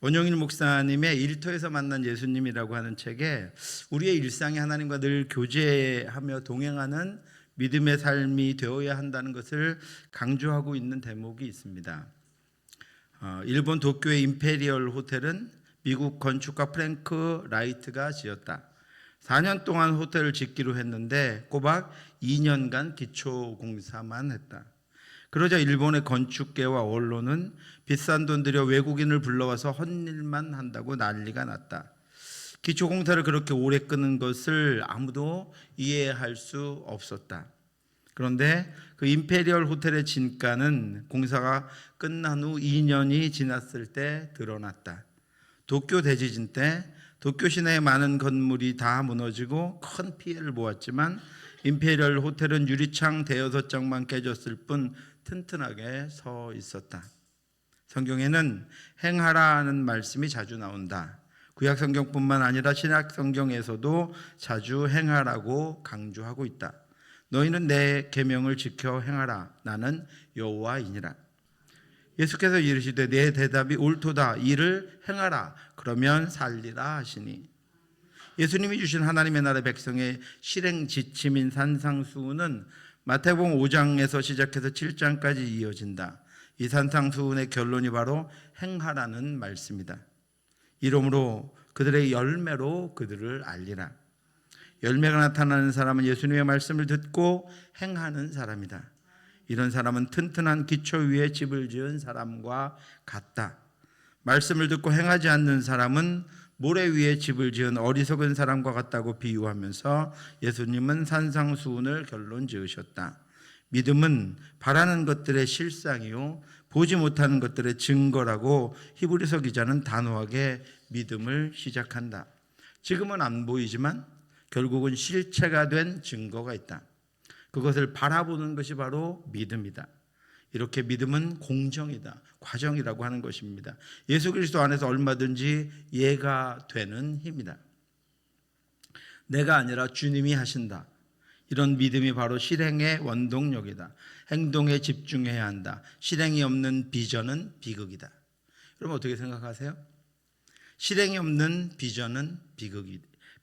원영일 목사님의 일터에서 만난 예수님이라고 하는 책에 우리의 일상이 하나님과 늘 교제하며 동행하는 믿음의 삶이 되어야 한다는 것을 강조하고 있는 대목이 있습니다. 일본 도쿄의 임페리얼 호텔은 미국 건축가 프랭크 라이트가 지었다. 4년 동안 호텔을 짓기로 했는데 꼬박 2년간 기초 공사만 했다. 그러자 일본의 건축계와 언론은 비싼 돈 들여 외국인을 불러와서 헛일만 한다고 난리가 났다. 기초공사를 그렇게 오래 끄는 것을 아무도 이해할 수 없었다. 그런데 그 임페리얼 호텔의 진가는 공사가 끝난 후 2년이 지났을 때 드러났다. 도쿄 대지진 때 도쿄 시내의 많은 건물이 다 무너지고 큰 피해를 보았지만 임페리얼 호텔은 유리창 대여섯 장만 깨졌을 뿐 튼튼하게 서 있었다. 성경에는 행하라는 말씀이 자주 나온다. 구약 성경뿐만 아니라 신약 성경에서도 자주 행하라고 강조하고 있다. 너희는 내 계명을 지켜 행하라. 나는 여호와이니라. 예수께서 이르시되 내 대답이 옳도다. 이를 행하라. 그러면 살리라 하시니. 예수님이 주신 하나님의 나라 백성의 실행 지침인 산상수훈은 마태복음 5장에서 시작해서 7장까지 이어진다. 이 산상수훈의 결론이 바로 행하라는 말씀이다. 이러므로 그들의 열매로 그들을 알리라. 열매가 나타나는 사람은 예수님의 말씀을 듣고 행하는 사람이다. 이런 사람은 튼튼한 기초 위에 집을 지은 사람과 같다. 말씀을 듣고 행하지 않는 사람은 모래 위에 집을 지은 어리석은 사람과 같다고 비유하면서 예수님은 산상수훈을 결론 지으셨다. 믿음은 바라는 것들의 실상이요 보지 못하는 것들의 증거라고 히브리서 기자는 단호하게 믿음을 시작한다. 지금은 안 보이지만 결국은 실체가 된 증거가 있다. 그것을 바라보는 것이 바로 믿음이다. 이렇게 믿음은 공정이다. 과정이라고 하는 것입니다. 예수 그리스도 안에서 얼마든지 예가 되는 힘이다. 내가 아니라 주님이 하신다. 이런 믿음이 바로 실행의 원동력이다. 행동에 집중해야 한다. 실행이 없는 비전은 비극이다. 여러분 어떻게 생각하세요? 실행이 없는 비전은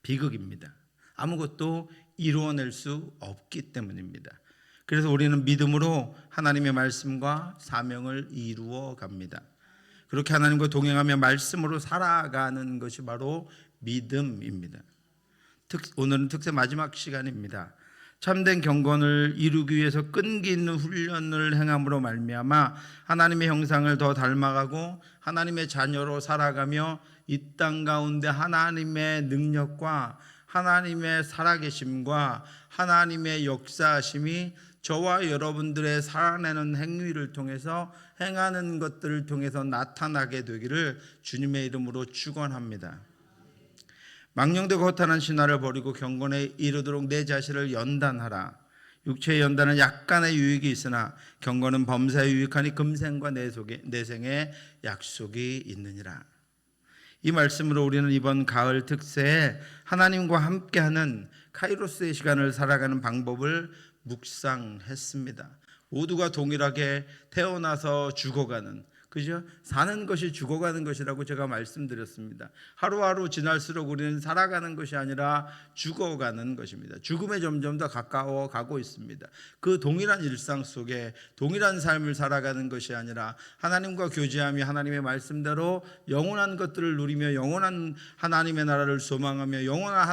비극입니다. 아무것도 이루어낼 수 없기 때문입니다. 그래서 우리는 믿음으로 하나님의 말씀과 사명을 이루어 갑니다. 그렇게 하나님과 동행하며 말씀으로 살아가는 것이 바로 믿음입니다. 오늘은 특세 마지막 시간입니다. 참된 경건을 이루기 위해서 끈기 있는 훈련을 행함으로 말미암아 하나님의 형상을 더 닮아가고 하나님의 자녀로 살아가며 이 땅 가운데 하나님의 능력과 하나님의 살아계심과 하나님의 역사하심이 저와 여러분들의 살아내는 행위를 통해서 행하는 것들을 통해서 나타나게 되기를 주님의 이름으로 축원합니다. 망령되고 허탄한 신화를 버리고 경건에 이르도록 내 자신을 연단하라. 육체의 연단은 약간의 유익이 있으나 경건은 범사에 유익하니 금생과 내생에 약속이 있느니라. 이 말씀으로 우리는 이번 가을 특세에 하나님과 함께하는 카이로스의 시간을 살아가는 방법을 묵상했습니다. 모두가 동일하게 태어나서 죽어가는, 그죠? 사는 것이 죽어가는 것이라고 제가 말씀드렸습니다. 하루하루 지날수록 우리는 살아가는 것이 아니라 죽어가는 것입니다. 죽음에 점점 더 가까워 가고 있습니다. 그 동일한 일상 속에 동일한 삶을 살아가는 것이 아니라 하나님과 교제하며 하나님의 말씀대로 영원한 것들을 누리며 영원한 하나님의 나라를 소망하며 영원한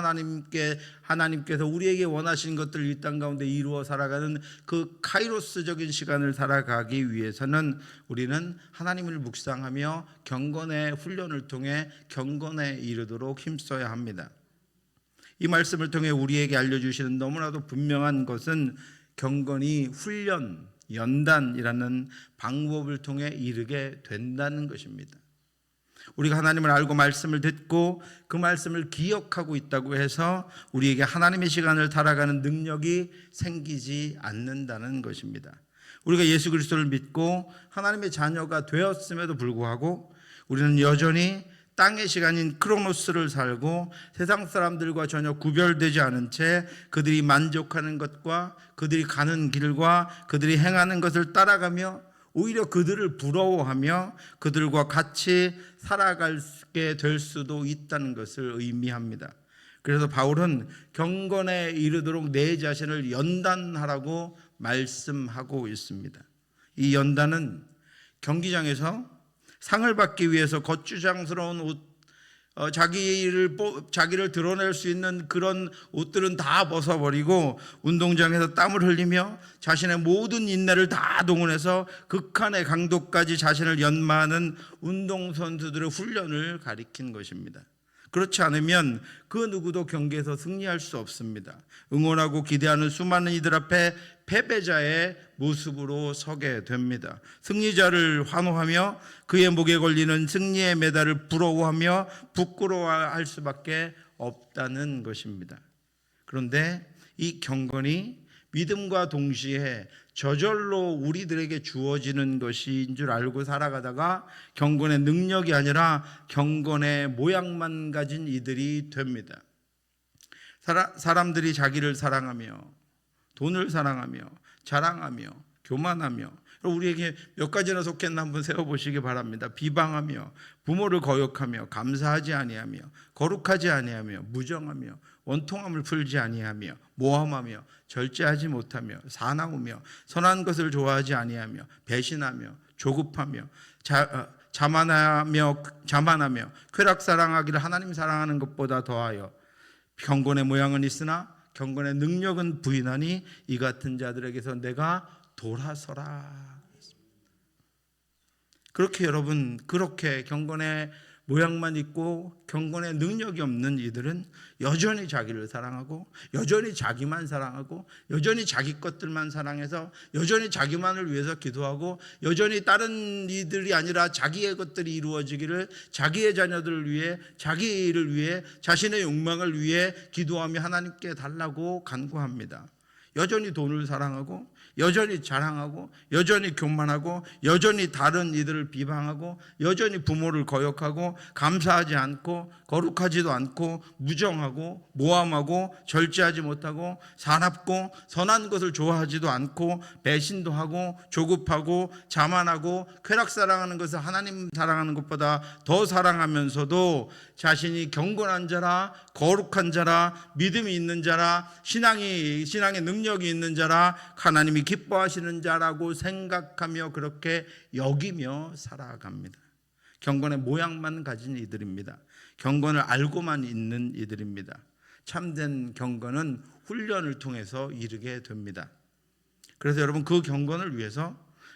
하나님께서 우리에게 원하신 것들을 이 땅 가운데 이루어 살아가는 그 카이로스적인 시간을 살아가기 위해서는 우리는 하나님을 묵상하며 경건의 훈련을 통해 경건에 이르도록 힘써야 합니다. 이 말씀을 통해 우리에게 알려주시는 너무나도 분명한 것은 경건이 훈련, 연단이라는 방법을 통해 이르게 된다는 것입니다. 우리가 하나님을 알고 말씀을 듣고 그 말씀을 기억하고 있다고 해서 우리에게 하나님의 시간을 살아가는 능력이 생기지 않는다는 것입니다. 우리가 예수 그리스도를 믿고 하나님의 자녀가 되었음에도 불구하고 우리는 여전히 땅의 시간인 크로노스를 살고 세상 사람들과 전혀 구별되지 않은 채 그들이 만족하는 것과 그들이 가는 길과 그들이 행하는 것을 따라가며 오히려 그들을 부러워하며 그들과 같이 살아가게 될 수도 있다는 것을 의미합니다. 그래서 바울은 경건에 이르도록 내 자신을 연단하라고 말씀하고 있습니다. 이 연단은 경기장에서 상을 받기 위해서 겉주장스러운 옷, 자기를 드러낼 수 있는 그런 옷들은 다 벗어버리고 운동장에서 땀을 흘리며 자신의 모든 인내를 다 동원해서 극한의 강도까지 자신을 연마하는 운동선수들의 훈련을 가리킨 것입니다. 그렇지 않으면 그 누구도 경기에서 승리할 수 없습니다. 응원하고 기대하는 수많은 이들 앞에 패배자의 모습으로 서게 됩니다. 승리자를 환호하며 그의 목에 걸리는 승리의 메달을 부러워하며 부끄러워할 수밖에 없다는 것입니다. 그런데 이 경건이 믿음과 동시에 저절로 우리들에게 주어지는 것인 줄 알고 살아가다가 경건의 능력이 아니라 경건의 모양만 가진 이들이 됩니다. 사람들이 자기를 사랑하며 돈을 사랑하며 자랑하며 교만하며, 우리에게 몇 가지나 속했나 한번 세워보시기 바랍니다. 비방하며 부모를 거역하며 감사하지 아니하며 거룩하지 아니하며 무정하며 원통함을 풀지 아니하며 모함하며 절제하지 못하며 사나우며 선한 것을 좋아하지 아니하며 배신하며 조급하며 자만하며 쾌락사랑하기를 하나님 사랑하는 것보다 더하여 경건의 모양은 있으나 경건의 능력은 부인하니 이 같은 자들에게서 내가 돌아서라. 그렇게 여러분, 그렇게 경건의 모양만 있고 경건의 능력이 없는 이들은 여전히 자기를 사랑하고 여전히 자기만 사랑하고 여전히 자기 것들만 사랑해서 여전히 자기만을 위해서 기도하고 여전히 다른 이들이 아니라 자기의 것들이 이루어지기를 자기의 자녀들을 위해 자기를 위해 자신의 욕망을 위해 기도하며 하나님께 달라고 간구합니다. 여전히 돈을 사랑하고 여전히 자랑하고 여전히 교만하고 여전히 다른 이들을 비방하고 여전히 부모를 거역하고 감사하지 않고 거룩하지도 않고 무정하고 모함하고 절제하지 못하고 사납고 선한 것을 좋아하지도 않고 배신도 하고 조급하고 자만하고 쾌락사랑하는 것을 하나님 사랑하는 것보다 더 사랑하면서도 자신이 경건한 자라 거룩한 자라 믿음이 있는 자라 신앙의 능력이 있는 자라 하나님이 기뻐하시는 자라고 생각하며 그렇게 여기며 살아갑니다. 경건의 모양만 가진 이들입니다. 경건을 알고만 있는 이들입니다. 참된 경건은 훈련을 통해서 이르게 됩니다. 그래서 여러분, 그 경건을 위해서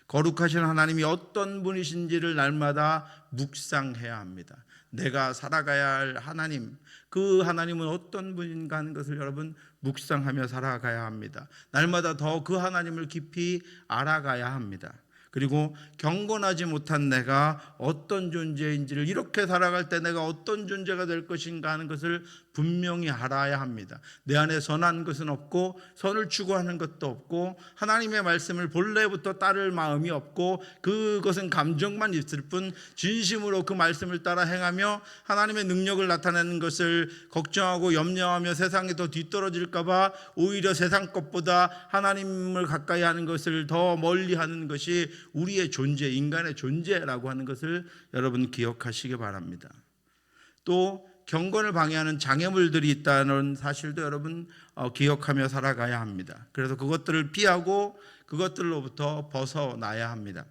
거룩하신 하나님이 어떤 분이신지를 날마다 묵상해야 합니다. 내가 살아가야 할 하나님, 그 하나님은 어떤 분인가 하는 것을 여러분 묵상하며 살아가야 합니다. 날마다 더 그 하나님을 깊이 알아가야 합니다. 그리고 경건하지 못한 내가 어떤 존재인지를, 이렇게 살아갈 때 내가 어떤 존재가 될 것인가 하는 것을 분명히 알아야 합니다. 내 안에 선한 것은 없고 선을 추구하는 것도 없고 하나님의 말씀을 본래부터 따를 마음이 없고 그것은 감정만 있을 뿐 진심으로 그 말씀을 따라 행하며 하나님의 능력을 나타내는 것을 걱정하고 염려하며 세상에 더 뒤떨어질까 봐 오히려 세상 것보다 하나님을 가까이 하는 것을 더 멀리 하는 것이 우리의 존재, 인간의 존재라고 하는 것을 여러분 기억하시기 바랍니다. 또 경건을 방해하는 장애물들이 있다는 사실도 여러분 기억하며 살아가야 합니다. 그래서 그것들을 피하고 그것들로부터 벗어나야 합니다.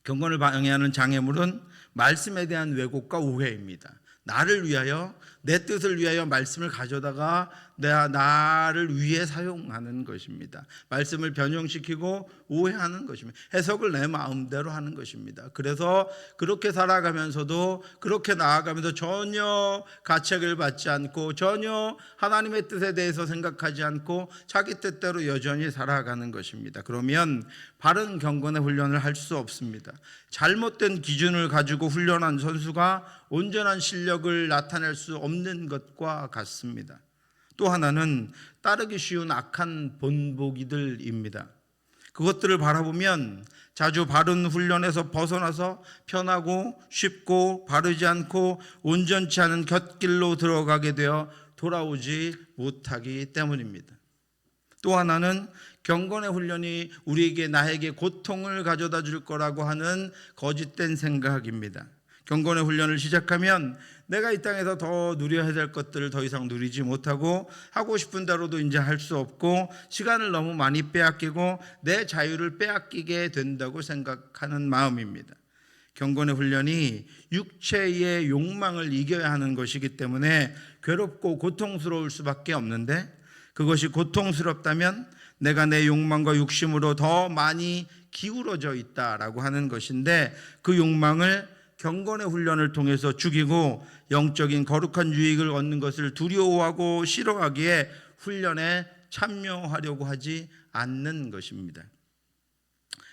경건을 방해하는 장애물은 말씀에 대한 왜곡과 오해입니다. 나를 위하여, 내 뜻을 위하여 말씀을 가져다가 나를 위해 사용하는 것입니다. 말씀을 변형시키고 오해하는 것입니다. 해석을 내 마음대로 하는 것입니다. 그래서 그렇게 살아가면서도, 그렇게 나아가면서 전혀 가책을 받지 않고 전혀 하나님의 뜻에 대해서 생각하지 않고 자기 뜻대로 여전히 살아가는 것입니다. 그러면 바른 경건의 훈련을 할 수 없습니다. 잘못된 기준을 가지고 훈련한 선수가 온전한 실력을 나타낼 수 없는 것과 같습니다. 또 하나는 따르기 쉬운 악한 본보기들입니다. 그것들을 바라보면 자주 바른 훈련에서 벗어나서 편하고 쉽고 바르지 않고 온전치 않은 곁길로 들어가게 되어 돌아오지 못하기 때문입니다. 또 하나는 경건의 훈련이 우리에게 나에게 고통을 가져다 줄 거라고 하는 거짓된 생각입니다. 경건의 훈련을 시작하면 내가 이 땅에서 더 누려야 될 것들을 더 이상 누리지 못하고 하고 싶은 대로도 이제 할 수 없고 시간을 너무 많이 빼앗기고 내 자유를 빼앗기게 된다고 생각하는 마음입니다. 경건의 훈련이 육체의 욕망을 이겨야 하는 것이기 때문에 괴롭고 고통스러울 수밖에 없는데, 그것이 고통스럽다면 내가 내 욕망과 욕심으로 더 많이 기울어져 있다라고 하는 것인데, 그 욕망을 경건의 훈련을 통해서 죽이고 영적인 거룩한 유익을 얻는 것을 두려워하고 싫어하기에 훈련에 참여하려고 하지 않는 것입니다.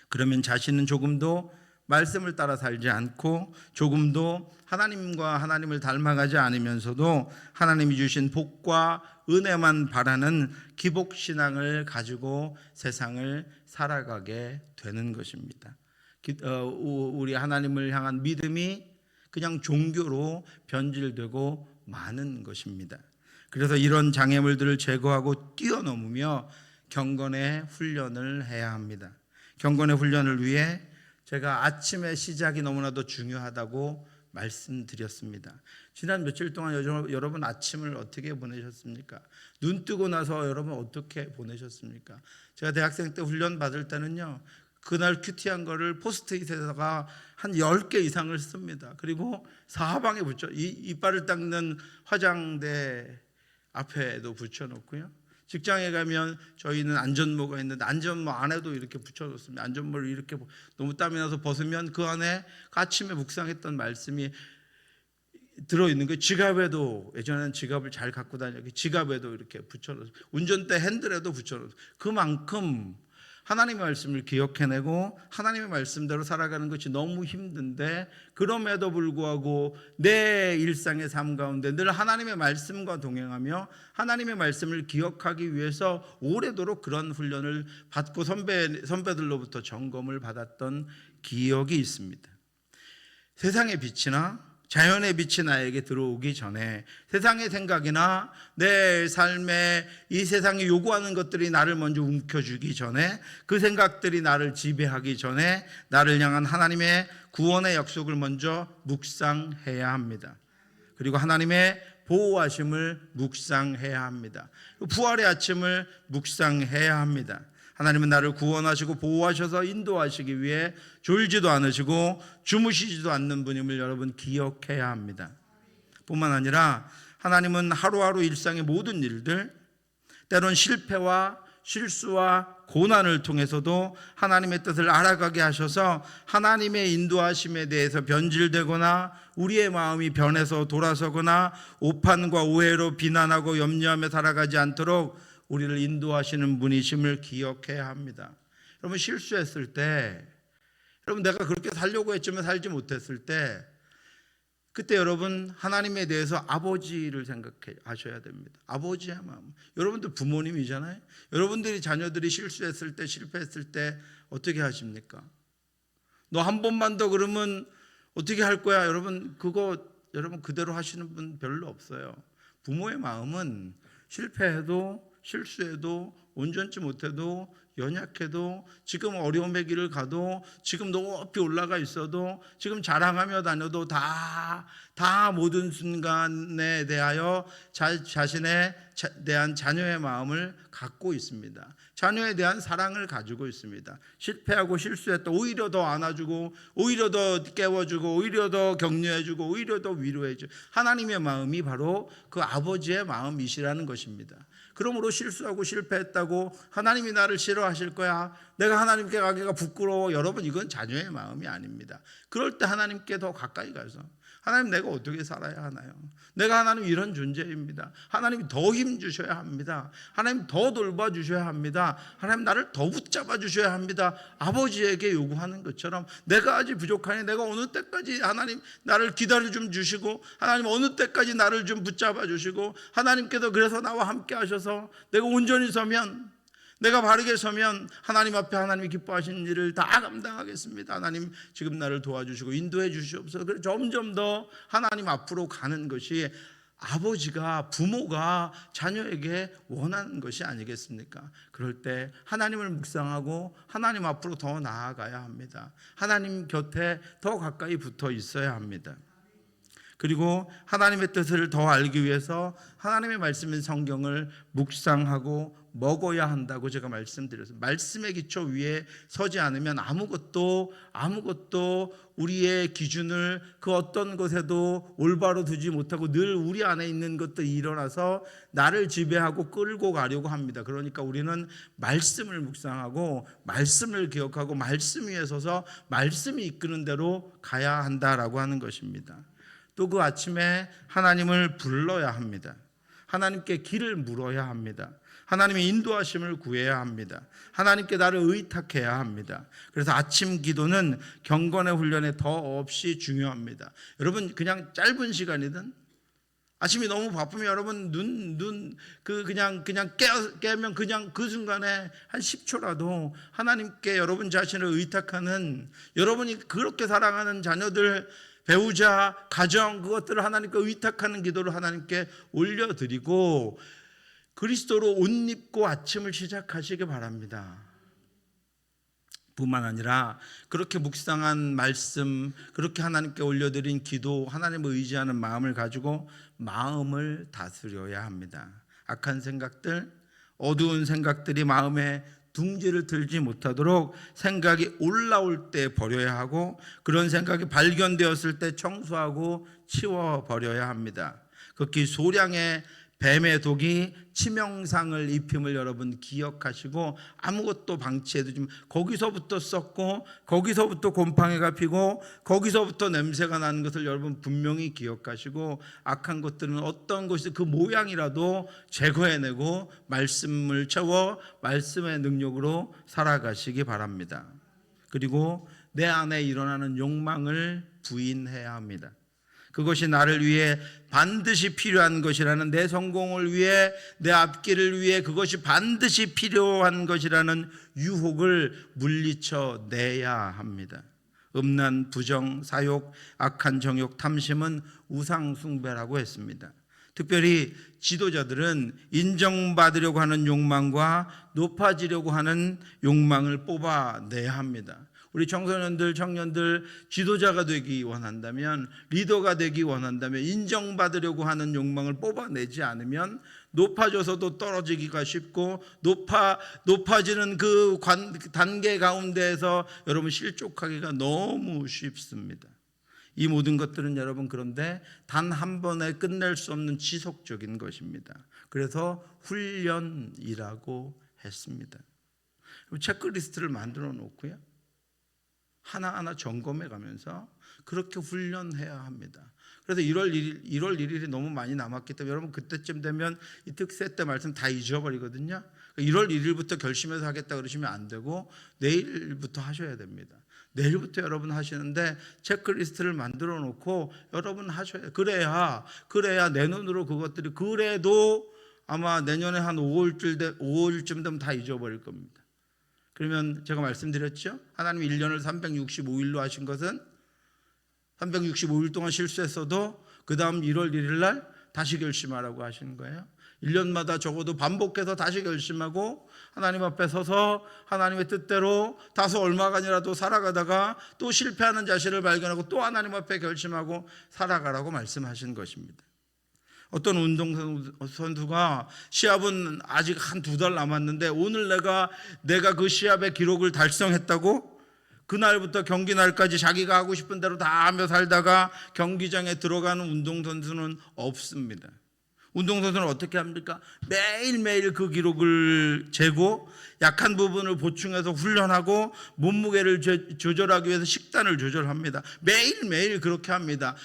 그러면 자신은 조금도 말씀을 따라 살지 않고 조금도 하나님을 닮아가지 않으면서도 하나님이 주신 복과 은혜만 바라는 기복신앙을 가지고 세상을 살아가게 되는 것입니다. 우리 하나님을 향한 믿음이 그냥 종교로 변질되고 마는 것입니다. 그래서 이런 장애물들을 제거하고 뛰어넘으며 경건의 훈련을 해야 합니다. 경건의 훈련을 위해 제가 아침의 시작이 너무나도 중요하다고 말씀드렸습니다. 지난 며칠 동안 여러분 아침을 어떻게 보내셨습니까? 눈 뜨고 나서 여러분 어떻게 보내셨습니까? 제가 대학생 때 훈련 받을 때는요, 그날 큐티한 거를 포스트잇에다가 한 10개 이상을 씁니다. 그리고 사방에 붙여, 이빨을 닦는 화장대 앞에도 붙여놓고요. 직장에 가면 저희는 안전모가 있는데 안전모 안에도 이렇게 붙여놓습니다. 안전모를 이렇게 너무 땀이 나서 벗으면 그 안에 아침에 묵상했던 말씀이 들어있는 거예요. 지갑에도, 예전에는 지갑을 잘 갖고 다녔고 지갑에도 이렇게 붙여놓습니다. 운전대 핸들에도 붙여놓습니다. 그만큼 하나님의 말씀을 기억해내고 하나님의 말씀대로 살아가는 것이 너무 힘든데, 그럼에도 불구하고 내 일상의 삶 가운데 늘 하나님의 말씀과 동행하며 하나님의 말씀을 기억하기 위해서 오래도록 그런 훈련을 받고 선배들로부터 점검을 받았던 기억이 있습니다. 세상의 빛이나 자연의 빛이 나에게 들어오기 전에, 세상의 생각이나 내 삶에 이 세상이 요구하는 것들이 나를 먼저 움켜쥐기 전에, 그 생각들이 나를 지배하기 전에 나를 향한 하나님의 구원의 약속을 먼저 묵상해야 합니다. 그리고 하나님의 보호하심을 묵상해야 합니다. 부활의 아침을 묵상해야 합니다. 하나님은 나를 구원하시고 보호하셔서 인도하시기 위해 졸지도 않으시고 주무시지도 않는 분임을 여러분 기억해야 합니다. 뿐만 아니라 하나님은 하루하루 일상의 모든 일들, 때론 실패와 실수와 고난을 통해서도 하나님의 뜻을 알아가게 하셔서 하나님의 인도하심에 대해서 변질되거나 우리의 마음이 변해서 돌아서거나 오판과 오해로 비난하고 염려하며 살아가지 않도록 우리를 인도하시는 분이심을 기억해야 합니다. 여러분, 실수했을 때, 여러분 내가 그렇게 살려고 했지만 살지 못했을 때, 그때 여러분 하나님에 대해서 아버지를 생각하셔야 됩니다. 아버지의 마음. 여러분들 부모님이잖아요. 여러분들이 자녀들이 실수했을 때, 실패했을 때 어떻게 하십니까? 너 한 번만 더 그러면 어떻게 할 거야? 여러분 여러분 그대로 하시는 분 별로 없어요. 부모의 마음은 실패해도 실수해도 온전치 못해도 연약해도 지금 어려움의 길을 가도 지금 높이 올라가 있어도 지금 자랑하며 다녀도 다 모든 순간에 대하여 자신에 대한 자녀의 마음을 갖고 있습니다. 자녀에 대한 사랑을 가지고 있습니다. 실패하고 실수했다 오히려 더 안아주고 오히려 더 깨워주고 오히려 더 격려해주고 오히려 더 위로해주고, 하나님의 마음이 바로 그 아버지의 마음이시라는 것입니다. 그러므로 실수하고 실패했다고 하나님이 나를 싫어하실 거야, 내가 하나님께 가기가 부끄러워, 여러분 이건 자녀의 마음이 아닙니다. 그럴 때 하나님께 더 가까이 가서 하나님 내가 어떻게 살아야 하나요? 내가 하나님 이런 존재입니다. 하나님 더 힘 주셔야 합니다. 하나님 더 돌봐주셔야 합니다. 하나님 나를 더 붙잡아 주셔야 합니다. 아버지에게 요구하는 것처럼 내가 아직 부족하니 내가 어느 때까지 하나님 나를 기다려 좀 주시고 하나님 어느 때까지 나를 좀 붙잡아 주시고 하나님께서 그래서 나와 함께 하셔서 내가 온전히 서면, 내가 바르게 서면 하나님 앞에 하나님이 기뻐하시는 일을 다 감당하겠습니다. 하나님 지금 나를 도와주시고 인도해 주시옵소서. 점점 더 하나님 앞으로 가는 것이 아버지가, 부모가 자녀에게 원하는 것이 아니겠습니까? 그럴 때 하나님을 묵상하고 하나님 앞으로 더 나아가야 합니다. 하나님 곁에 더 가까이 붙어 있어야 합니다. 그리고 하나님의 뜻을 더 알기 위해서 하나님의 말씀인 성경을 묵상하고 먹어야 한다고 제가 말씀드렸어요. 말씀의 기초 위에 서지 않으면 아무것도 우리의 기준을 그 어떤 것에도 올바로 두지 못하고 늘 우리 안에 있는 것들이 일어나서 나를 지배하고 끌고 가려고 합니다. 그러니까 우리는 말씀을 묵상하고 말씀을 기억하고 말씀 위에 서서 말씀이 이끄는 대로 가야 한다라고 하는 것입니다. 또 그 아침에 하나님을 불러야 합니다. 하나님께 길을 물어야 합니다. 하나님의 인도하심을 구해야 합니다. 하나님께 나를 의탁해야 합니다. 그래서 아침 기도는 경건의 훈련에 더 없이 중요합니다. 여러분, 그냥 짧은 시간이든 아침이 너무 바쁘면 여러분 그냥 깨면 그냥 그 순간에 한 10초라도 하나님께 여러분 자신을 의탁하는, 여러분이 그렇게 사랑하는 자녀들, 배우자, 가정, 그것들을 하나님께 의탁하는 기도를 하나님께 올려드리고 그리스도로 옷 입고 아침을 시작하시기 바랍니다. 뿐만 아니라 그렇게 묵상한 말씀, 그렇게 하나님께 올려드린 기도, 하나님을 의지하는 마음을 가지고 마음을 다스려야 합니다. 악한 생각들, 어두운 생각들이 마음에 둥지를 들지 못하도록 생각이 올라올 때 버려야 하고, 그런 생각이 발견되었을 때 청소하고 치워버려야 합니다. 극히 소량의 뱀의 독이 치명상을 입힘을 여러분 기억하시고 아무것도 방치해두지, 거기서부터 썩고 거기서부터 곰팡이가 피고 거기서부터 냄새가 나는 것을 여러분 분명히 기억하시고, 악한 것들은 어떤 것이 그 모양이라도 제거해내고 말씀을 채워 말씀의 능력으로 살아가시기 바랍니다. 그리고 내 안에 일어나는 욕망을 부인해야 합니다. 그것이 나를 위해 반드시 필요한 것이라는, 내 성공을 위해, 내 앞길을 위해 그것이 반드시 필요한 것이라는 유혹을 물리쳐 내야 합니다. 음란, 부정, 사욕, 악한 정욕, 탐심은 우상 숭배라고 했습니다. 특별히 지도자들은 인정받으려고 하는 욕망과 높아지려고 하는 욕망을 뽑아내야 합니다. 우리 청소년들, 청년들 지도자가 되기 원한다면, 리더가 되기 원한다면 인정받으려고 하는 욕망을 뽑아내지 않으면 높아져서도 떨어지기가 쉽고, 높아지는 그 단계 가운데에서 여러분 실족하기가 너무 쉽습니다. 이 모든 것들은 여러분 그런데 단 한 번에 끝낼 수 없는 지속적인 것입니다. 그래서 훈련이라고 했습니다. 체크리스트를 만들어 놓고요, 하나하나 점검해 가면서 그렇게 훈련해야 합니다. 그래서 1월 1일이 너무 많이 남았기 때문에 여러분 그때쯤 되면 이 특세 때 말씀 다 잊어버리거든요. 1월 1일부터 결심해서 하겠다 그러시면 안 되고 내일부터 하셔야 됩니다. 내일부터 여러분 하시는데 체크리스트를 만들어 놓고 여러분 하셔야 돼요. 그래야 내 눈으로 그것들이, 그래도 아마 내년에 한 5월쯤 되면 다 잊어버릴 겁니다. 그러면 제가 말씀드렸죠? 하나님이 1년을 365일로 하신 것은 365일 동안 실수했어도 그 다음 1월 1일 날 다시 결심하라고 하시는 거예요. 1년마다 적어도 반복해서 다시 결심하고 하나님 앞에 서서 하나님의 뜻대로 다소 얼마간이라도 살아가다가 또 실패하는 자신을 발견하고 또 하나님 앞에 결심하고 살아가라고 말씀하신 것입니다. 어떤 운동선수가 시합은 아직 한 2달 남았는데 오늘 내가 그 시합의 기록을 달성했다고 그날부터 경기 날까지 자기가 하고 싶은 대로 다 하며 살다가 경기장에 들어가는 운동선수는 없습니다. 운동선수는 어떻게 합니까? 매일매일 그 기록을 재고 약한 부분을 보충해서 훈련하고 몸무게를 조절하기 위해서 식단을 조절합니다. 매일매일 그렇게 합니다.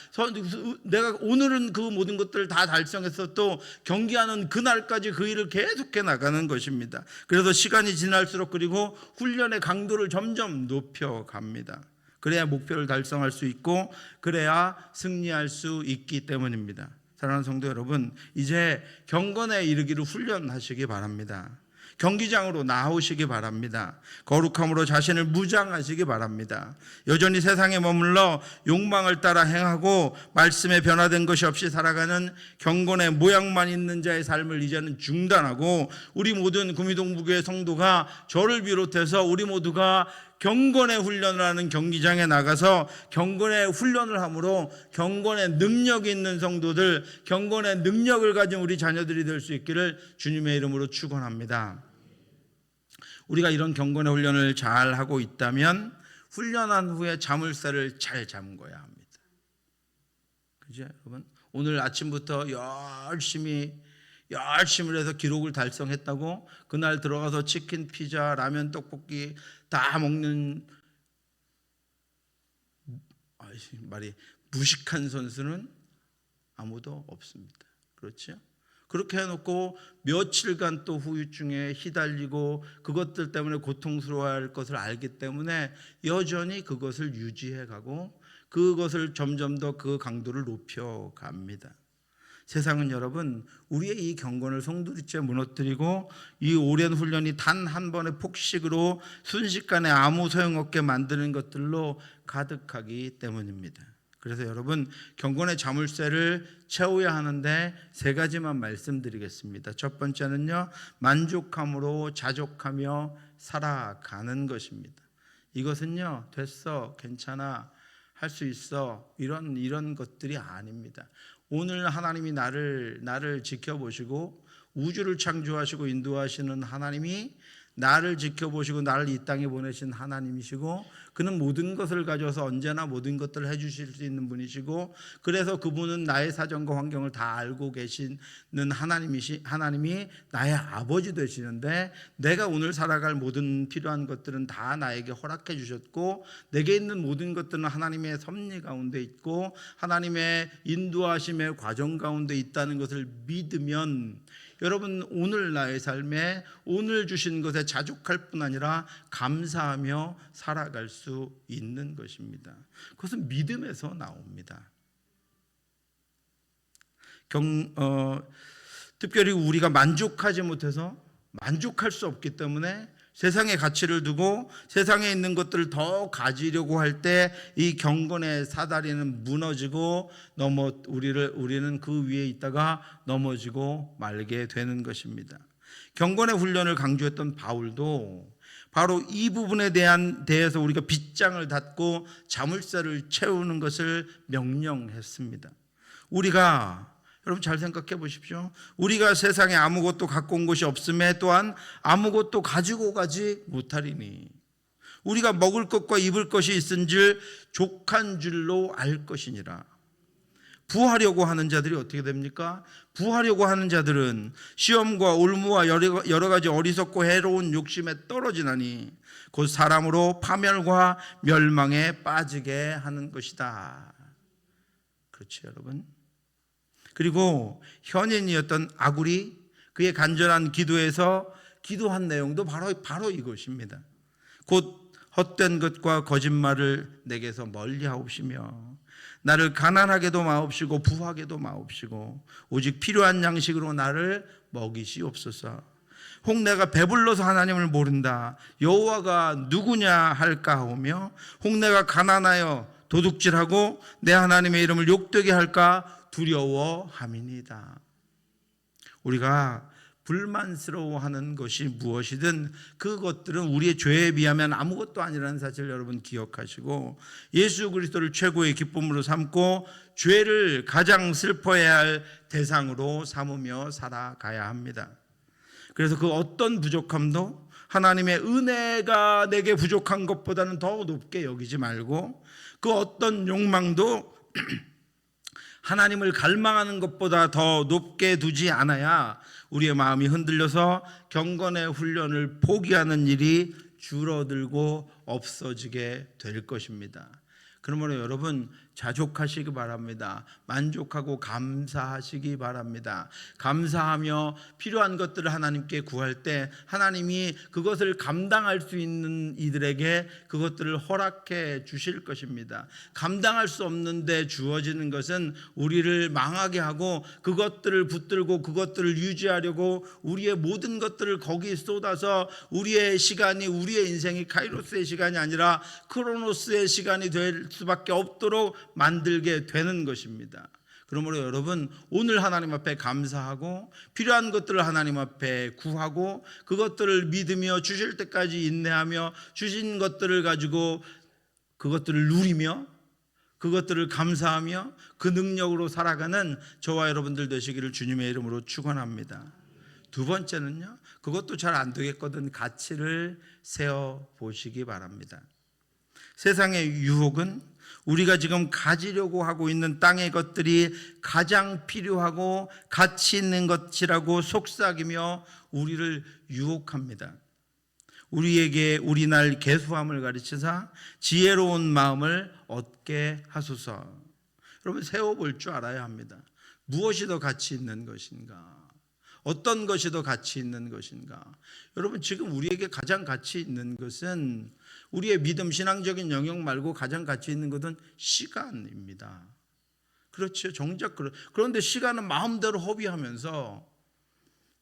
내가 오늘은 그 모든 것들을 다 달성해서 또 경기하는 그날까지 그 일을 계속해 나가는 것입니다. 그래서 시간이 지날수록 그리고 훈련의 강도를 점점 높여갑니다. 그래야 목표를 달성할 수 있고 그래야 승리할 수 있기 때문입니다. 사랑하는 성도 여러분, 이제 경건에 이르기를 훈련하시기 바랍니다. 경기장으로 나오시기 바랍니다. 거룩함으로 자신을 무장하시기 바랍니다. 여전히 세상에 머물러 욕망을 따라 행하고 말씀에 변화된 것이 없이 살아가는 경건의 모양만 있는 자의 삶을 이제는 중단하고, 우리 모든 구미동부교회 성도가, 저를 비롯해서 우리 모두가 경건의 훈련을 하는 경기장에 나가서 경건의 훈련을 함으로 경건의 능력이 있는 성도들, 경건의 능력을 가진 우리 자녀들이 될 수 있기를 주님의 이름으로 축원합니다. 우리가 이런 경건의 훈련을 잘 하고 있다면 훈련한 후에 자물쇠를 잘 잠궈야 합니다. 그죠, 여러분? 오늘 아침부터 열심히 해서 기록을 달성했다고 그날 들어가서 치킨, 피자, 라면, 떡볶이 다 먹는 말이 무식한 선수는 아무도 없습니다. 그렇죠? 그렇게 해놓고 며칠간 또 후유증에 휘달리고 그것들 때문에 고통스러워할 것을 알기 때문에 여전히 그것을 유지해가고 그것을 점점 더 그 강도를 높여갑니다. 세상은 여러분, 우리의 이 경건을 송두리째 무너뜨리고 이 오랜 훈련이 단 한 번의 폭식으로 순식간에 아무 소용없게 만드는 것들로 가득하기 때문입니다. 그래서 여러분, 경건의 자물쇠를 채워야 하는데 세 가지만 말씀드리겠습니다. 첫 번째는요, 만족함으로 자족하며 살아가는 것입니다. 이것은요, 됐어, 괜찮아, 할 수 있어, 이런 것들이 아닙니다. 오늘 하나님이 나를 지켜보시고 우주를 창조하시고 인도하시는 하나님이 나를 지켜보시고 나를 이 땅에 보내신 하나님이시고, 그는 모든 것을 가져서 언제나 모든 것들을 해주실 수 있는 분이시고, 그래서 그분은 나의 사정과 환경을 다 알고 계시는 하나님이 나의 아버지 되시는데, 내가 오늘 살아갈 모든 필요한 것들은 다 나에게 허락해 주셨고, 내게 있는 모든 것들은 하나님의 섭리 가운데 있고 하나님의 인도하심의 과정 가운데 있다는 것을 믿으면, 여러분, 오늘 나의 삶에 오늘 주신 것에 자족할 뿐 아니라 감사하며 살아갈 수 있는 것입니다. 그것은 믿음에서 나옵니다. 특별히 우리가 만족하지 못해서, 만족할 수 없기 때문에 세상의 가치를 두고 세상에 있는 것들을 더 가지려고 할 때 이 경건의 사다리는 무너지고 우리는 그 위에 있다가 넘어지고 말게 되는 것입니다. 경건의 훈련을 강조했던 바울도 바로 이 부분에 대해서 우리가 빗장을 닫고 자물쇠를 채우는 것을 명령했습니다. 우리가, 여러분 잘 생각해 보십시오. 우리가 세상에 아무것도 갖고 온 것이 없음에 또한 아무것도 가지고 가지 못하리니, 우리가 먹을 것과 입을 것이 있은줄 족한 줄로 알 것이니라. 부하려고 하는 자들이 어떻게 됩니까? 부하려고 하는 자들은 시험과 올무와 여러 가지 어리석고 해로운 욕심에 떨어지나니 곧 사람으로 파멸과 멸망에 빠지게 하는 것이다. 그렇죠, 여러분? 그리고 현인이었던 아굴이 그의 간절한 기도에서 기도한 내용도 바로 이것입니다. 곧 헛된 것과 거짓말을 내게서 멀리 하옵시며 나를 가난하게도 마옵시고 부하게도 마옵시고 오직 필요한 양식으로 나를 먹이시옵소서. 혹 내가 배불러서 하나님을 모른다, 여호와가 누구냐 할까 하오며, 혹 내가 가난하여 도둑질하고 내 하나님의 이름을 욕되게 할까 두려워함이니이다. 우리가 불만스러워하는 것이 무엇이든 그것들은 우리의 죄에 비하면 아무것도 아니라는 사실을 여러분 기억하시고, 예수 그리스도를 최고의 기쁨으로 삼고 죄를 가장 슬퍼해야 할 대상으로 삼으며 살아가야 합니다. 그래서 그 어떤 부족함도 하나님의 은혜가 내게 부족한 것보다는 더 높게 여기지 말고, 그 어떤 욕망도 하나님을 갈망하는 것보다 더 높게 두지 않아야 우리의 마음이 흔들려서 경건의 훈련을 포기하는 일이 줄어들고 없어지게 될 것입니다. 그러므로 여러분 자족하시기 바랍니다. 만족하고 감사하시기 바랍니다. 감사하며 필요한 것들을 하나님께 구할 때 하나님이 그것을 감당할 수 있는 이들에게 그것들을 허락해 주실 것입니다. 감당할 수 없는데 주어지는 것은 우리를 망하게 하고 그것들을 붙들고 그것들을 유지하려고 우리의 모든 것들을 거기에 쏟아서 우리의 시간이, 우리의 인생이 카이로스의 시간이 아니라 크로노스의 시간이 될 수밖에 없도록 만들게 되는 것입니다. 그러므로 여러분 오늘 하나님 앞에 감사하고 필요한 것들을 하나님 앞에 구하고 그것들을 믿으며 주실 때까지 인내하며 주신 것들을 가지고 그것들을 누리며 그것들을 감사하며 그 능력으로 살아가는 저와 여러분들 되시기를 주님의 이름으로 축원합니다. 두 번째는요, 그것도 잘 안 되겠거든 가치를 세워 보시기 바랍니다. 세상의 유혹은 우리가 지금 가지려고 하고 있는 땅의 것들이 가장 필요하고 가치 있는 것이라고 속삭이며 우리를 유혹합니다. 우리에게 우리날 계수함을 가르치사 지혜로운 마음을 얻게 하소서. 여러분 세워볼 줄 알아야 합니다. 무엇이 더 가치 있는 것인가? 어떤 것이 더 가치 있는 것인가? 여러분 지금 우리에게 가장 가치 있는 것은 우리의 믿음, 신앙적인 영역 말고 가장 가치 있는 것은 시간입니다. 그렇죠. 정작 그런데 시간은 마음대로 허비하면서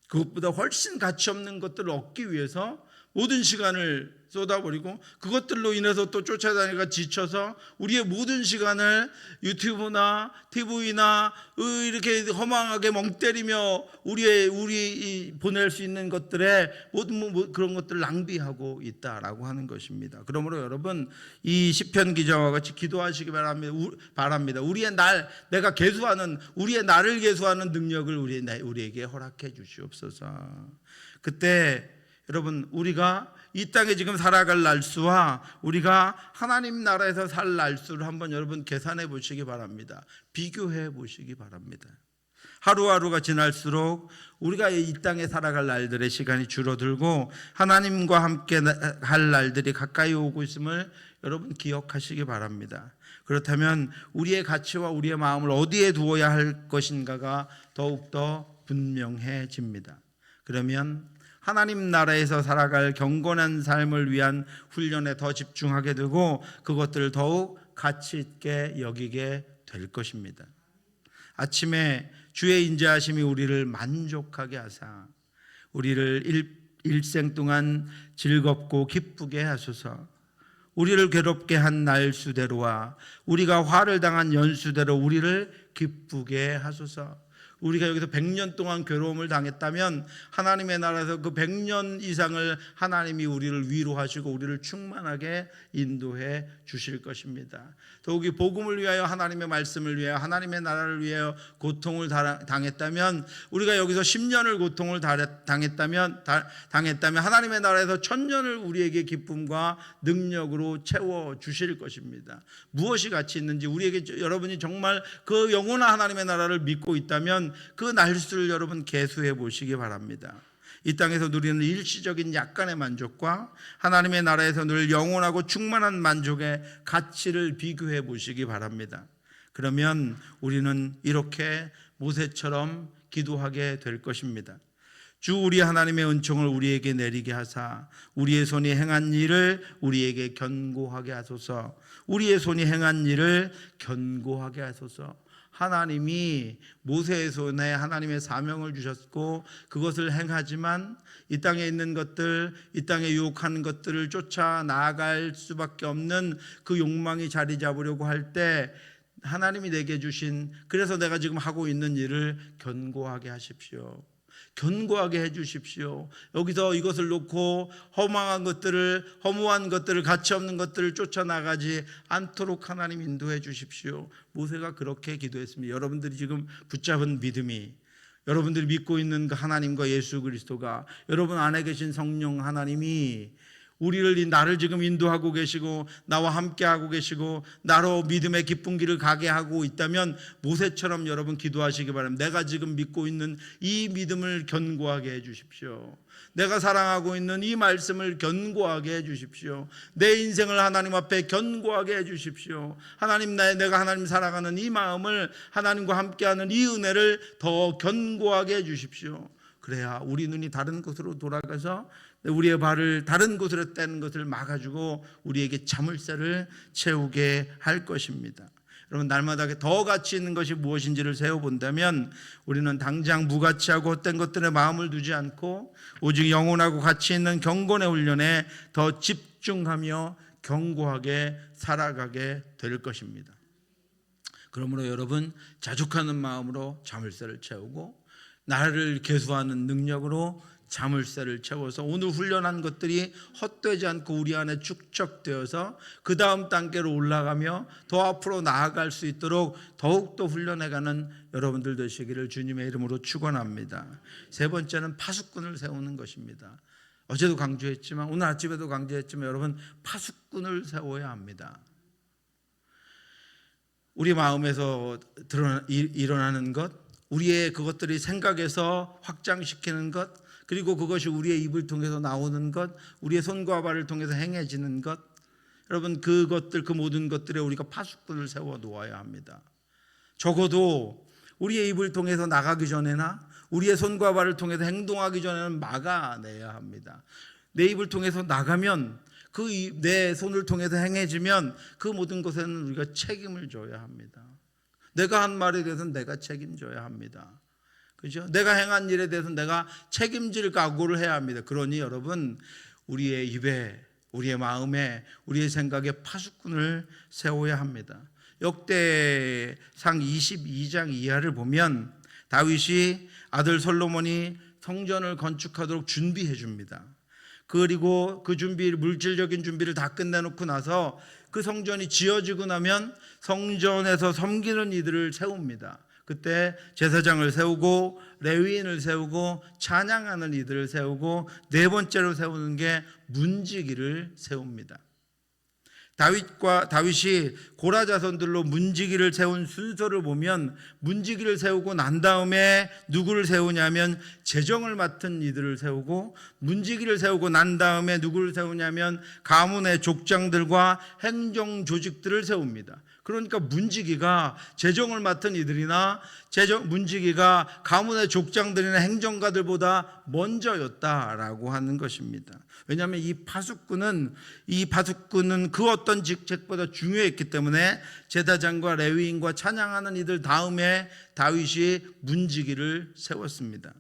그것보다 훨씬 가치 없는 것들을 얻기 위해서 모든 시간을 쏟아버리고 그것들로 인해서 또 쫓아다니가 지쳐서 우리의 모든 시간을 유튜브나 TV나 이렇게 허망하게 멍 때리며 우리 보낼 수 있는 것들에 모든 그런 것들을 낭비하고 있다라고 하는 것입니다. 그러므로 여러분 이 시편 기자와 같이 기도하시기 바랍니다. 우리의 내가 계수하는 우리의 나를 계수하는 능력을 우리에게 허락해 주시옵소서. 그때 여러분 우리가 이 땅에 지금 살아갈 날수와 우리가 하나님 나라에서 살 날수를 한번 여러분 계산해 보시기 바랍니다. 비교해 보시기 바랍니다. 하루하루가 지날수록 우리가 이 땅에 살아갈 날들의 시간이 줄어들고 하나님과 함께 할 날들이 가까이 오고 있음을 여러분 기억하시기 바랍니다. 그렇다면 우리의 가치와 우리의 마음을 어디에 두어야 할 것인가가 더욱더 분명해집니다. 그러면 하나님 나라에서 살아갈 경건한 삶을 위한 훈련에 더 집중하게 되고 그것들을 더욱 가치 있게 여기게 될 것입니다. 아침에 주의 인자하심이 우리를 만족하게 하사 우리를 일생 동안 즐겁고 기쁘게 하소서. 우리를 괴롭게 한 날수대로와 우리가 화를 당한 연수대로 우리를 기쁘게 하소서. 우리가 여기서 100년 동안 괴로움을 당했다면 하나님의 나라에서 그 100년 이상을 하나님이 우리를 위로하시고 우리를 충만하게 인도해 주실 것입니다. 더욱이 복음을 위하여 하나님의 말씀을 위하여 하나님의 나라를 위하여 고통을 당했다면 우리가 여기서 10년을 고통을 당했다면 하나님의 나라에서 1000년을 우리에게 기쁨과 능력으로 채워 주실 것입니다. 무엇이 가치 있는지 우리에게 여러분이 정말 그 영원한 하나님의 나라를 믿고 있다면 그 날수를 여러분 계수해 보시기 바랍니다. 이 땅에서 누리는 일시적인 약간의 만족과 하나님의 나라에서 늘 영원하고 충만한 만족의 가치를 비교해 보시기 바랍니다. 그러면 우리는 이렇게 모세처럼 기도하게 될 것입니다. 주 우리 하나님의 은총을 우리에게 내리게 하사 우리의 손이 행한 일을 우리에게 견고하게 하소서. 우리의 손이 행한 일을 견고하게 하소서. 하나님이 모세의 손에 하나님의 사명을 주셨고 그것을 행하지만 이 땅에 있는 것들, 이 땅에 유혹하는 것들을 쫓아 나아갈 수밖에 없는 그 욕망이 자리 잡으려고 할 때 하나님이 내게 주신 그래서 내가 지금 하고 있는 일을 견고하게 하십시오. 견고하게 해 주십시오. 여기서 이것을 놓고 허무한 것들을 가치 없는 것들을 쫓아나가지 않도록 하나님 인도해 주십시오. 모세가 그렇게 기도했습니다. 여러분들이 지금 붙잡은 믿음이 여러분들이 믿고 있는 그 하나님과 예수 그리스도가 여러분 안에 계신 성령 하나님이 나를 지금 인도하고 계시고 나와 함께하고 계시고 나로 믿음의 기쁜 길을 가게 하고 있다면 모세처럼 여러분 기도하시기 바랍니다. 내가 지금 믿고 있는 이 믿음을 견고하게 해 주십시오. 내가 사랑하고 있는 이 말씀을 견고하게 해 주십시오. 내 인생을 하나님 앞에 견고하게 해 주십시오. 하나님, 내가 하나님 사랑하는 이 마음을, 하나님과 함께하는 이 은혜를 더 견고하게 해 주십시오. 그래야 우리 눈이 다른 곳으로 돌아가서 우리의 발을 다른 곳으로 떼는 것을 막아주고 우리에게 자물쇠를 채우게 할 것입니다. 여러분, 날마다 더 가치 있는 것이 무엇인지를 세워본다면 우리는 당장 무가치하고 헛된 것들에 마음을 두지 않고 오직 영원하고 가치 있는 경건의 훈련에 더 집중하며 견고하게 살아가게 될 것입니다. 그러므로 여러분, 자족하는 마음으로 자물쇠를 채우고 나를 계수하는 능력으로 자물쇠를 채워서 오늘 훈련한 것들이 헛되지 않고 우리 안에 축적되어서 그 다음 단계로 올라가며 더 앞으로 나아갈 수 있도록 더욱더 훈련해가는 여러분들 되시기를 주님의 이름으로 축원합니다. 세 번째는 파수꾼을 세우는 것입니다. 어제도 강조했지만 오늘 아침에도 강조했지만 여러분, 파수꾼을 세워야 합니다. 우리 마음에서 일어나는 것, 우리의 그것들이 생각에서 확장시키는 것, 그리고 그것이 우리의 입을 통해서 나오는 것, 우리의 손과 발을 통해서 행해지는 것, 여러분, 그것들, 그 모든 것들에 우리가 파수꾼을 세워 놓아야 합니다. 적어도 우리의 입을 통해서 나가기 전에나 우리의 손과 발을 통해서 행동하기 전에는 막아내야 합니다. 내 입을 통해서 나가면, 내 손을 통해서 행해지면 그 모든 것에는 우리가 책임을 져야 합니다. 내가 한 말에 대해서는 내가 책임져야 합니다. 그죠? 내가 행한 일에 대해서 내가 책임질 각오를 해야 합니다. 그러니 여러분, 우리의 입에, 우리의 마음에, 우리의 생각에 파수꾼을 세워야 합니다. 역대상 22장 이하를 보면 다윗이 아들 솔로몬이 성전을 건축하도록 준비해 줍니다. 그리고 그 물질적인 준비를 다 끝내놓고 나서 그 성전이 지어지고 나면 성전에서 섬기는 이들을 세웁니다. 그때 제사장을 세우고 레위인을 세우고 찬양하는 이들을 세우고 네 번째로 세우는 게 문지기를 세웁니다. 다윗이 고라 자손들로 문지기를 세운 순서를 보면 문지기를 세우고 난 다음에 누구를 세우냐면 재정을 맡은 이들을 세우고, 문지기를 세우고 난 다음에 누구를 세우냐면 가문의 족장들과 행정 조직들을 세웁니다. 그러니까 문지기가 재정을 맡은 이들이나 문지기가 가문의 족장들이나 행정가들보다 먼저였다라고 하는 것입니다. 왜냐하면 이 파수꾼은 그 어떤 직책보다 중요했기 때문에 제사장과 레위인과 찬양하는 이들 다음에 다윗이 문지기를 세웠습니다.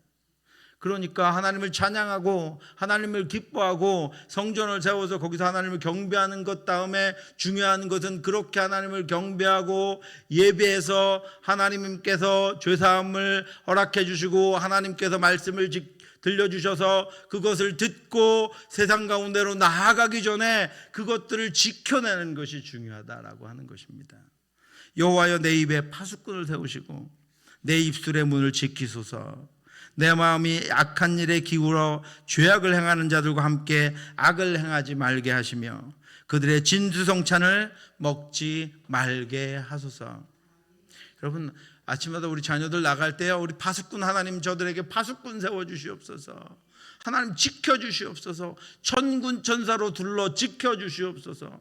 그러니까 하나님을 찬양하고 하나님을 기뻐하고 성전을 세워서 거기서 하나님을 경배하는 것 다음에 중요한 것은 그렇게 하나님을 경배하고 예배해서 하나님께서 죄사함을 허락해 주시고 하나님께서 말씀을 들려주셔서 그것을 듣고 세상 가운데로 나아가기 전에 그것들을 지켜내는 것이 중요하다라고 하는 것입니다. 여호와여, 내 입에 파수꾼을 세우시고 내 입술의 문을 지키소서. 내 마음이 악한 일에 기울어 죄악을 행하는 자들과 함께 악을 행하지 말게 하시며 그들의 진수성찬을 먹지 말게 하소서. 여러분, 아침마다 우리 자녀들 나갈 때요, 우리 파수꾼 하나님, 저들에게 파수꾼 세워주시옵소서. 하나님 지켜주시옵소서. 천군 천사로 둘러 지켜주시옵소서.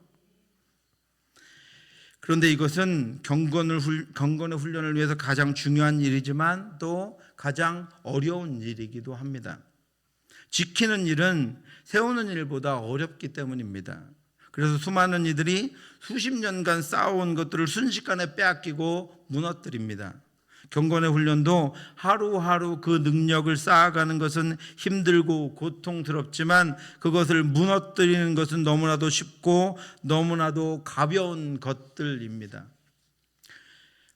그런데 이것은 경건의 훈련을 위해서 가장 중요한 일이지만 또 가장 어려운 일이기도 합니다. 지키는 일은 세우는 일보다 어렵기 때문입니다. 그래서 수많은 이들이 수십 년간 쌓아온 것들을 순식간에 빼앗기고 무너뜨립니다. 경건의 훈련도 하루하루 그 능력을 쌓아가는 것은 힘들고 고통스럽지만 그것을 무너뜨리는 것은 너무나도 쉽고 너무나도 가벼운 것들입니다.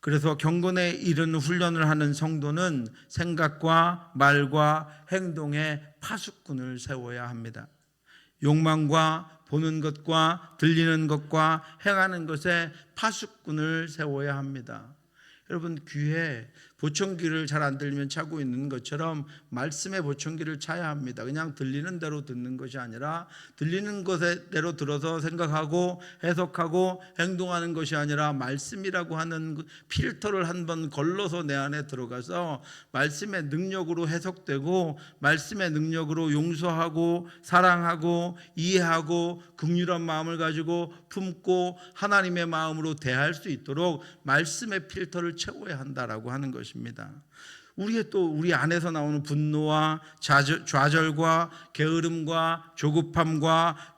그래서 경건에 이르는 훈련을 하는 성도는 생각과 말과 행동에 파수꾼을 세워야 합니다. 욕망과 보는 것과 들리는 것과 행하는 것에 파수꾼을 세워야 합니다. 여러분 귀에 보청기를 잘 안 들리면 차고 있는 것처럼 말씀의 보청기를 차야 합니다. 그냥 들리는 대로 듣는 것이 아니라 들리는 것대로 들어서 생각하고 해석하고 행동하는 것이 아니라 말씀이라고 하는 필터를 한번 걸러서 내 안에 들어가서 말씀의 능력으로 해석되고 말씀의 능력으로 용서하고 사랑하고 이해하고 긍휼한 마음을 가지고 품고 하나님의 마음으로 대할 수 있도록 말씀의 필터를 채워야 한다라고 하는 것입니다. 우리 안에서 나오는 분노와 좌절과 게으름과 조급함과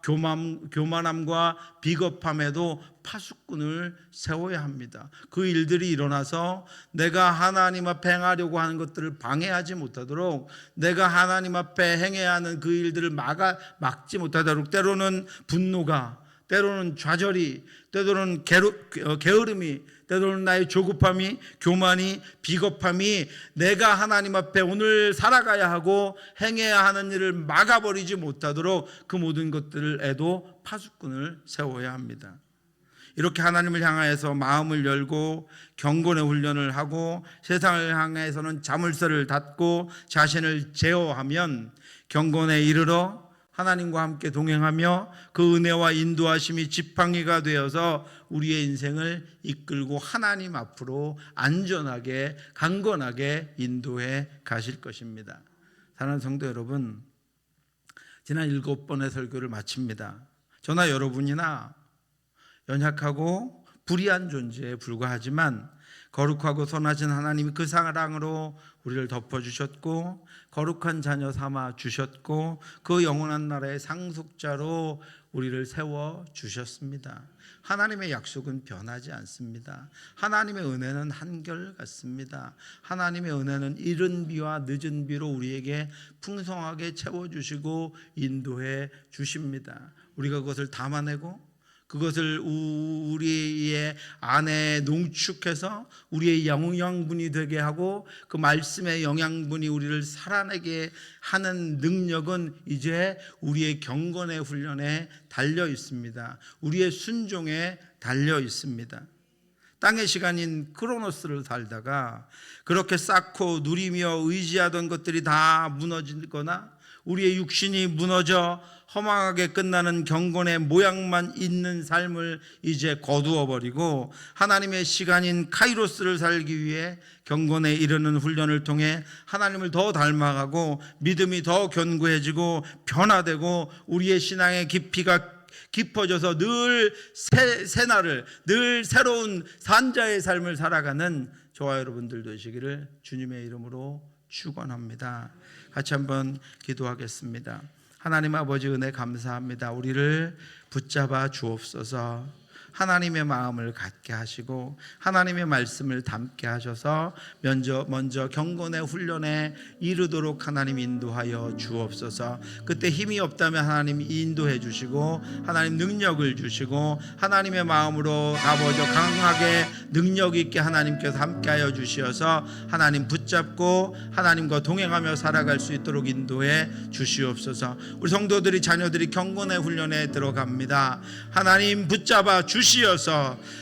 교만함과 비겁함에도 파수꾼을 세워야 합니다. 그 일들이 일어나서 내가 하나님 앞에 행하려고 하는 것들을 방해하지 못하도록, 내가 하나님 앞에 행해야 하는 그 일들을 막지 못하도록, 때로는 분노가, 때로는 좌절이, 때로는 게으름이, 때로는 나의 조급함이, 교만이, 비겁함이 내가 하나님 앞에 오늘 살아가야 하고 행해야 하는 일을 막아버리지 못하도록 그 모든 것들에도 파수꾼을 세워야 합니다. 이렇게 하나님을 향하여서 마음을 열고 경건의 훈련을 하고 세상을 향해서는 자물쇠를 닫고 자신을 제어하면 경건에 이르러 하나님과 함께 동행하며 그 은혜와 인도하심이 지팡이가 되어서 우리의 인생을 이끌고 하나님 앞으로 안전하게 강건하게 인도해 가실 것입니다. 사랑하는 성도 여러분, 지난 7번의 설교를 마칩니다. 저나 여러분이나 연약하고 불의한 존재에 불과하지만 거룩하고 선하신 하나님이 그 사랑으로 우리를 덮어주셨고 거룩한 자녀 삼아 주셨고 그 영원한 나라의 상속자로 우리를 세워주셨습니다. 하나님의 약속은 변하지 않습니다. 하나님의 은혜는 한결같습니다. 하나님의 은혜는 이른 비와 늦은 비로 우리에게 풍성하게 채워주시고 인도해 주십니다. 우리가 그것을 담아내고 그것을 우리의 안에 농축해서 우리의 영양분이 되게 하고 그 말씀의 영양분이 우리를 살아내게 하는 능력은 이제 우리의 경건의 훈련에 달려 있습니다. 우리의 순종에 달려 있습니다. 땅의 시간인 크로노스를 살다가 그렇게 쌓고 누리며 의지하던 것들이 다 무너지거나 우리의 육신이 무너져 허망하게 끝나는 경건의 모양만 있는 삶을 이제 거두어 버리고 하나님의 시간인 카이로스를 살기 위해 경건에 이르는 훈련을 통해 하나님을 더 닮아가고 믿음이 더 견고해지고 변화되고 우리의 신앙의 깊이가 깊어져서 늘 새날을 늘 새로운 산자의 삶을 살아가는 저와 여러분들 되시기를 주님의 이름으로 축원합니다. 같이 한번 기도하겠습니다. 하나님 아버지 은혜 감사합니다. 우리를 붙잡아 주옵소서. 하나님의 마음을 갖게 하시고 하나님의 말씀을 담게 하셔서 먼저 경건의 훈련에 이르도록 하나님 인도하여 주옵소서. 그때 힘이 없다면 하나님 인도해 주시고 하나님 능력을 주시고 하나님의 마음으로 아버지 강하게 능력 있게 하나님께서 함께하여 주시어서 하나님 붙잡고 하나님과 동행하며 살아갈 수 있도록 인도해 주시옵소서. 우리 성도들이 자녀들이 경건의 훈련에 들어갑니다. 하나님 붙잡아 주시어서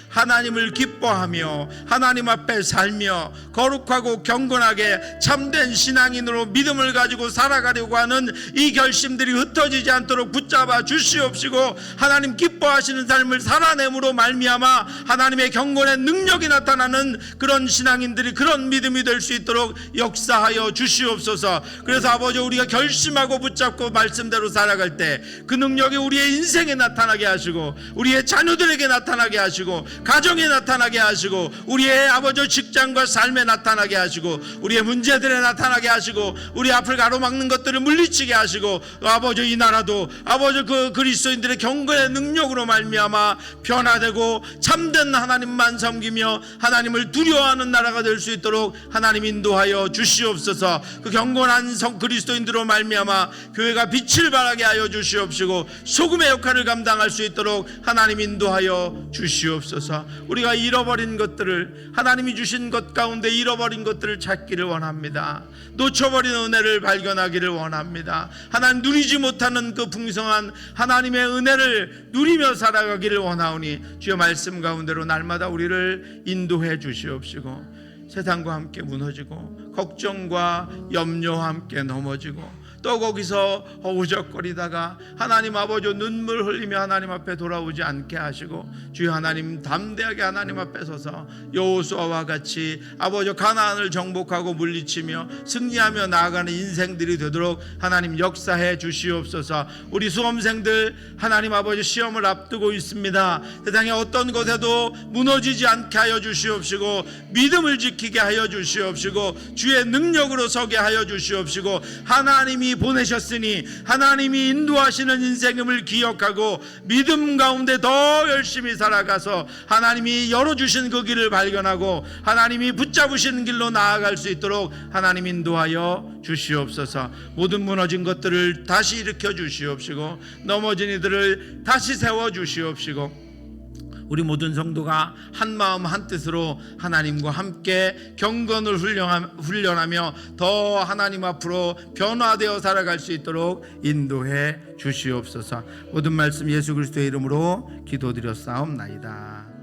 하나님을 기뻐하며 하나님 앞에 살며 거룩하고 경건하게 참된 신앙인으로 믿음을 가지고 살아가려고 하는 이 결심들이 흩어지지 않도록 붙잡아 주시옵시고 하나님 기뻐하시는 삶을 살아내므로 말미암아 하나님의 경건의 능력이 나타나는 그런 신앙인들이 그런 믿음이 될 수 있도록 역사하여 주시옵소서. 그래서 아버지 우리가 결심하고 붙잡고 말씀대로 살아갈 때 그 능력이 우리의 인생에 나타나게 하시고 우리의 자녀들에게 나타나게 하시고 가정에 나타나게 하시고 우리의 아버지 직장과 삶에 나타나게 하시고 우리의 문제들에 나타나게 하시고 우리 앞을 가로막는 것들을 물리치게 하시고 아버지 이 나라도 아버지 그 그리스도인들의 경건의 능력으로 말미암아 변화되고 참된 하나님만 섬기며 하나님을 두려워하는 나라가 될 수 있도록 하나님 인도하여 주시옵소서. 그 경건한 그리스도인들로 말미암아 교회가 빛을 발하게 하여 주시옵시고 소금의 역할을 감당할 수 있도록 하나님 인도하여 주시옵소서. 우리가 잃어버린 것들을 하나님이 주신 것 가운데 잃어버린 것들을 찾기를 원합니다. 놓쳐버린 은혜를 발견하기를 원합니다. 하나님 누리지 못하는 그 풍성한 하나님의 은혜를 누리며 살아가기를 원하오니 주여 말씀 가운데로 날마다 우리를 인도해 주시옵시고 세상과 함께 무너지고 걱정과 염려와 함께 넘어지고 또 거기서 어우적거리다가 하나님 아버지 눈물 흘리며 하나님 앞에 돌아오지 않게 하시고 주여 하나님 담대하게 하나님 앞에 서서 여호수아와 같이 아버지 가나안을 정복하고 물리치며 승리하며 나아가는 인생들이 되도록 하나님 역사해 주시옵소서. 우리 수험생들 하나님 아버지 시험을 앞두고 있습니다. 세상에 어떤 곳에도 무너지지 않게 하여 주시옵시고 믿음을 지키게 하여 주시옵시고 주의 능력으로 서게 하여 주시옵시고 하나님이 보내셨으니 하나님이 인도하시는 인생임을 기억하고 믿음 가운데 더 열심히 살아가서 하나님이 열어주신 그 길을 발견하고 하나님이 붙잡으시는 길로 나아갈 수 있도록 하나님 인도하여 주시옵소서. 모든 무너진 것들을 다시 일으켜 주시옵시고 넘어진 이들을 다시 세워 주시옵시고 우리 모든 성도가 한 마음 한 뜻으로 하나님과 함께 경건을 훈련하며 더 하나님 앞으로 변화되어 살아갈 수 있도록 인도해 주시옵소서. 모든 말씀 예수 그리스도의 이름으로 기도드렸사옵나이다.